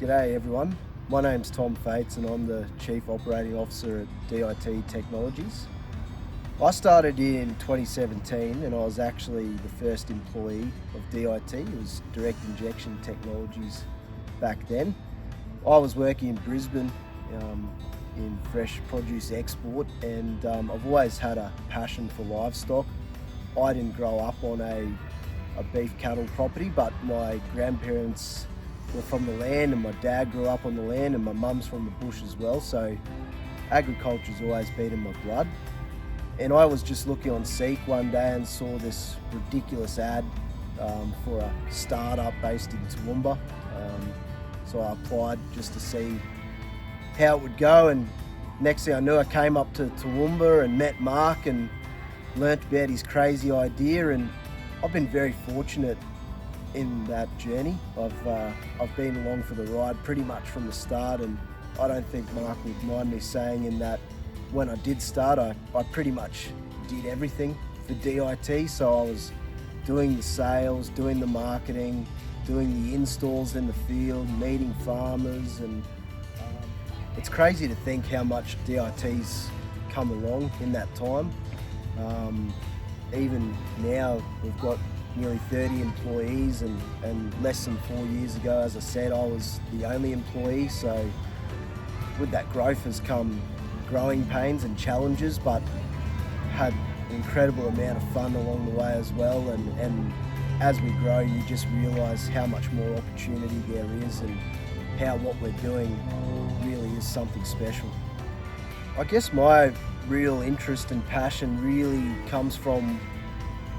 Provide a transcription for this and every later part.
G'day everyone, my name's Tom Fates and I'm the Chief Operating Officer at DIT Technologies. I started in 2017 and I was actually the first employee of DIT. It was Direct Injection Technologies back then. I was working in Brisbane in fresh produce export, and I've always had a passion for livestock. I didn't grow up on a beef cattle property, but my grandparents were from the land and my dad grew up on the land and my mum's from the bush as well, so agriculture's always been in my blood. And I was just looking on Seek one day and saw this ridiculous ad for a startup based in Toowoomba. So I applied just to see how it would go, and next thing I knew I came up to Toowoomba and met Mark and learnt about his crazy idea, and I've been very fortunate in that journey. I've been along for the ride pretty much from the start, and I don't think Mark would mind me saying in that when I did start, I pretty much did everything for DIT. So I was doing the sales, doing the marketing, doing the installs in the field, meeting farmers, and it's crazy to think how much DIT's come along in that time. Even now we've got nearly 30 employees, and less than 4 years ago, as I said, I was the only employee. So with that growth has come growing pains and challenges, but had an incredible amount of fun along the way as well. And as we grow, you just realise how much more opportunity there is and how what we're doing really is something special. I guess my real interest and passion really comes from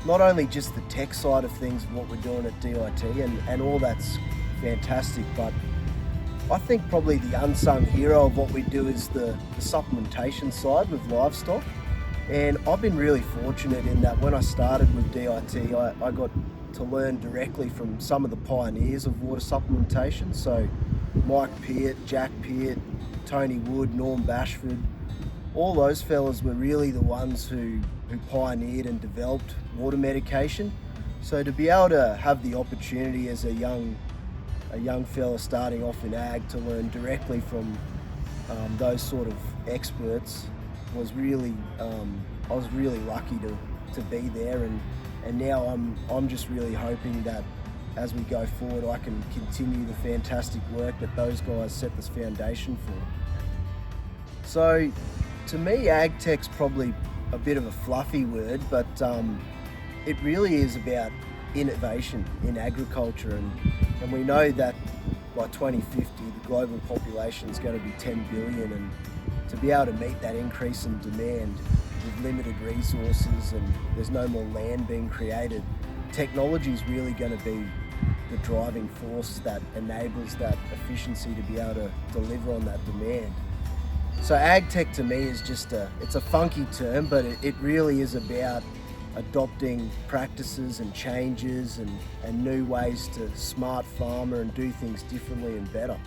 not only just the tech side of things, what we're doing at DIT, and all that's fantastic, but I think probably the unsung hero of what we do is the supplementation side with livestock. And I've been really fortunate in that when I started with DIT, I got to learn directly from some of the pioneers of water supplementation. So Mike Peart, Jack Peart, Tony Wood, Norm Bashford, all those fellas were really the ones who pioneered and developed water medication. So to be able to have the opportunity as a young fella starting off in ag to learn directly from those sort of experts was really, I was really lucky to be there, and now I'm just really hoping that as we go forward I can continue the fantastic work that those guys set this foundation for. So to me, ag tech's probably a bit of a fluffy word, but it really is about innovation in agriculture, and we know that by 2050 the global population is going to be 10 billion, and to be able to meet that increase in demand with limited resources and there's no more land being created, technology is really going to be the driving force that enables that efficiency to be able to deliver on that demand. So ag tech to me is just it's a funky term, but it really is about adopting practices and changes and new ways to smart farmer and do things differently and better.